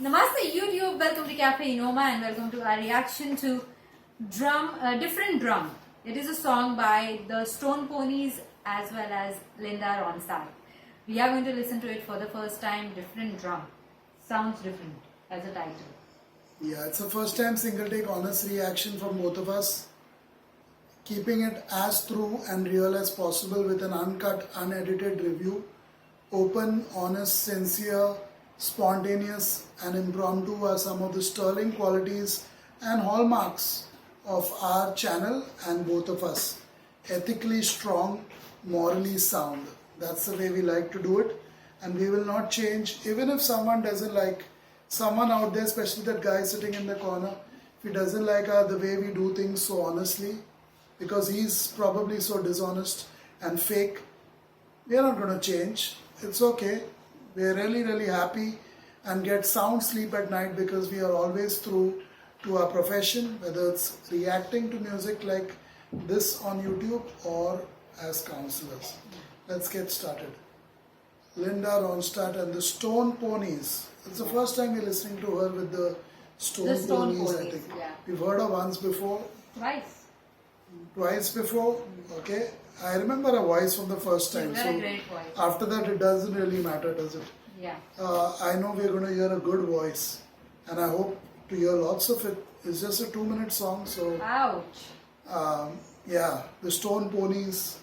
Namaste YouTube, welcome to Cafe Inoma and welcome to our reaction to Different Drum. It is a song by the Stone Ponies as well as Linda Ronstadt. We are going to listen to it for the first time, Different Drum. Sounds different as a title. Yeah, it's a first time single take honest reaction from both of us. Keeping it as true and real as possible with an uncut, unedited review. Open, honest, sincere, spontaneous, and impromptu are some of the sterling qualities and hallmarks of our channel and both of us. Ethically strong, morally sound. That's the way we like to do it, and we will not change. Even if someone doesn't like, someone out there, especially that guy sitting in the corner, if he doesn't like the way we do things so honestly, because he's probably so dishonest and fake, we are not going to change. It's okay. We are really happy and get sound sleep at night because we are always true to our profession, whether it's reacting to music like this on YouTube or as counselors. Let's get started. Linda Ronstadt and the Stone Ponies. It's the first time we're listening to her with the Stone Ponies, I think. Yeah. We've heard her once before. Twice before. Okay. I remember her voice from the first time. She's got a great voice. After that, it doesn't really matter, does it? Yeah. I know we're going to hear a good voice, and I hope to hear lots of it. It's just a 2-minute song, so Ouch. yeah, the Stone Ponies.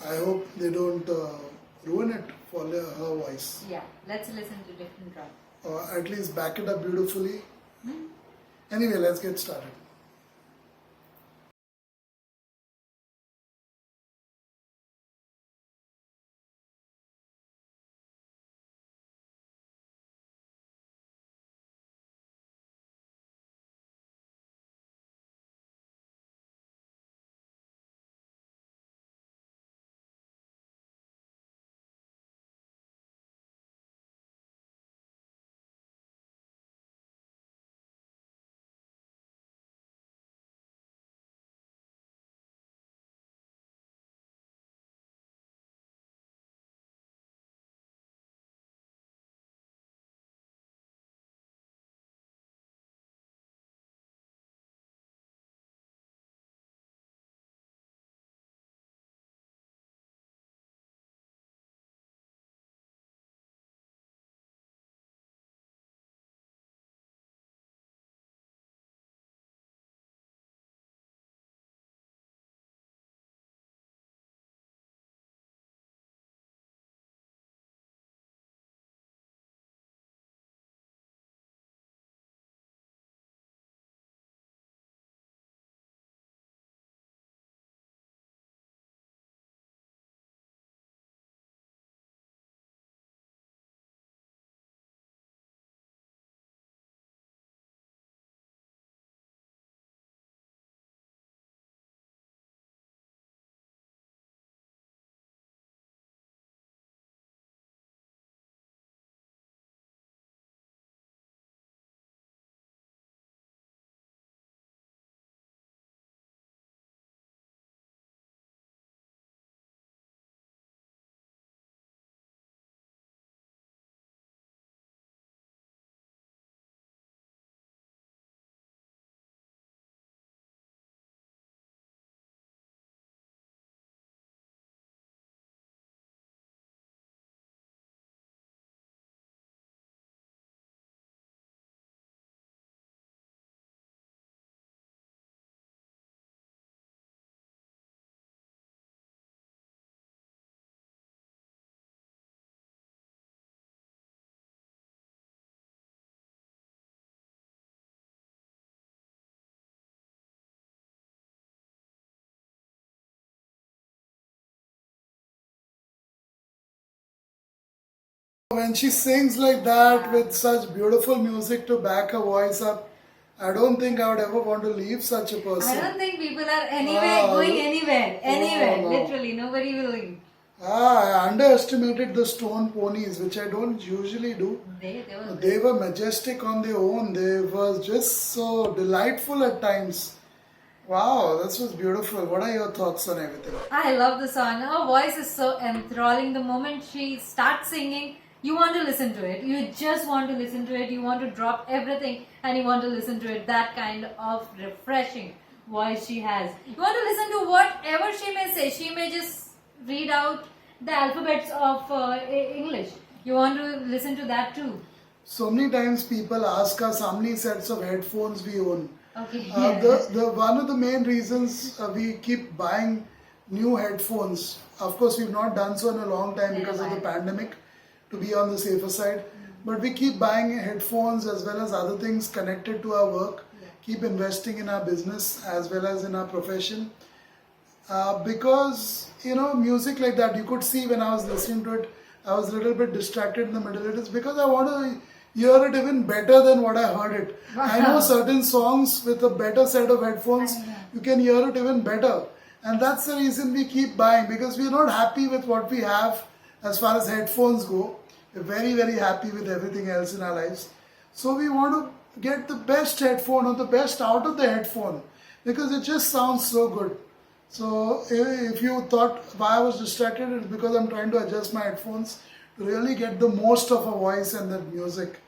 I hope they don't ruin it for her voice, Yeah. Let's listen to Different Drum. or at least back it up beautifully. Anyway, let's get started. When she sings like that with such beautiful music to back her voice up, I don't think I would ever want to leave such a person. I don't think people are going anywhere. no. Literally, nobody will leave. I underestimated the Stone Ponies, which I don't usually do. They They were majestic on their own. They were just so delightful at times. Wow, this was beautiful. What are your thoughts on everything? I love the song. Her voice is so enthralling. The moment she starts singing, You want to listen to it. You just want to listen to it. You want to drop everything and you want to listen to it. That kind of refreshing voice she has. You want to listen to whatever she may say. She may just read out the alphabets of English. You want to listen to that too. So many times people ask us how many sets of headphones we own. Okay. The one of the main reasons we keep buying new headphones. Of course, we've not done so in a long time because of the pandemic, to be on the safer side. But we keep buying headphones as well as other things connected to our work. Keep investing in our business as well as in our profession. Because music like that, you could see when I was listening to it, I was a little bit distracted in the middle. It is because I want to hear it even better than what I heard it. I know certain songs with a better set of headphones, you can hear it even better. And that's the reason we keep buying, because we're not happy with what we have as far as headphones go. We're very, very happy with everything else in our lives. So we want to get the best headphone or the best out of the headphone, because it just sounds so good. So if you thought why I was distracted, it's because I'm trying to adjust my headphones to really get the most of a voice and the music.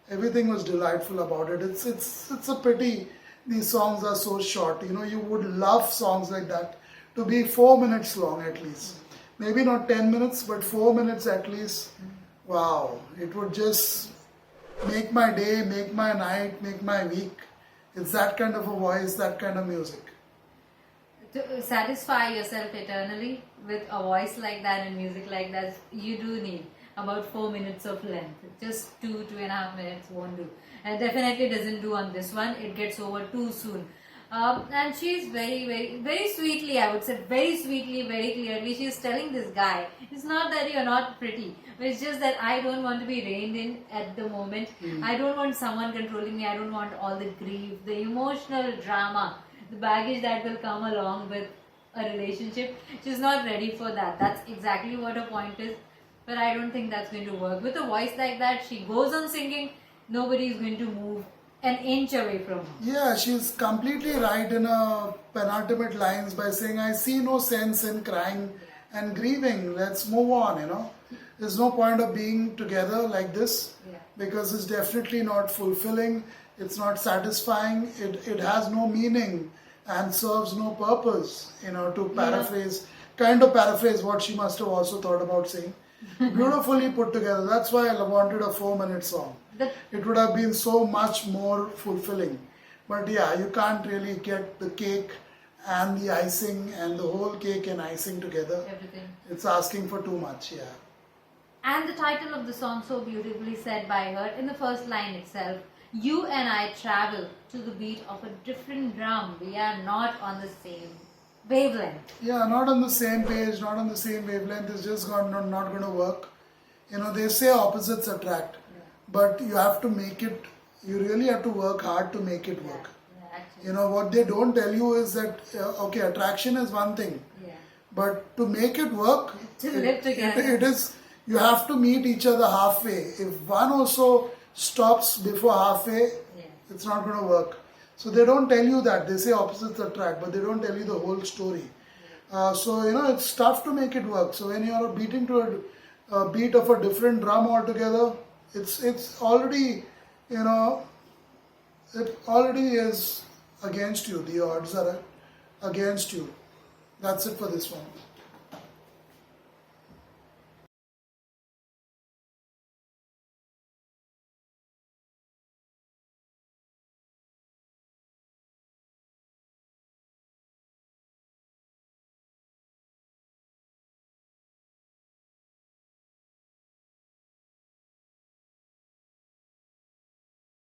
Everything was delightful about it. It's a pity these songs are so short. You would love songs like that to be 4 minutes long at least. Maybe not 10 minutes, but 4 minutes at least. Wow, it would just make my day, make my night, make my week. It's that kind of a voice, that kind of music. To satisfy yourself eternally with a voice like that and music like that, you do need about 4 minutes of length. Just 2.5 minutes won't do. And definitely doesn't do on this one. It gets over too soon. And she's very, very, very sweetly, I would say, very sweetly, very clearly, she's telling this guy, it's not that you're not pretty, it's just that I don't want to be reined in at the moment. I don't want someone controlling me. I don't want all the grief, the emotional drama, the baggage that will come along with a relationship. She's not ready for that. That's exactly what her point is. But I don't think that's going to work. With a voice like that, she goes on singing, nobody is going to move an inch away from her. Yeah, she's completely right in her penultimate lines by saying, I see no sense in crying and grieving. Let's move on, There's no point of being together like this, because it's definitely not fulfilling. It's not satisfying. It has no meaning and serves no purpose, to paraphrase, kind of paraphrase what she must have also thought about saying. Beautifully put together. That's why I wanted a 4-minute song. It would have been so much more fulfilling. But yeah, you can't really get the cake and the icing and the whole cake and icing together. Everything. It's asking for too much, yeah. And the title of the song, so beautifully said by her in the first line itself. You and I travel to the beat of a different drum. We are not on the same wavelength. Yeah, not on the same page, not on the same wavelength. It's just not going to work. They say opposites attract. But you have to make it, you really have to work hard to make it work. What they don't tell you is that, attraction is one thing. But to make it work, To live together. It is, you have to meet each other halfway. If one also stops before halfway, it's not going to work. So they don't tell you that. They say opposites attract, but they don't tell you the whole story. It's tough to make it work. So when you're beating to a beat of a different drum altogether, it's already, it already is against you. The odds are against you. That's it for this one.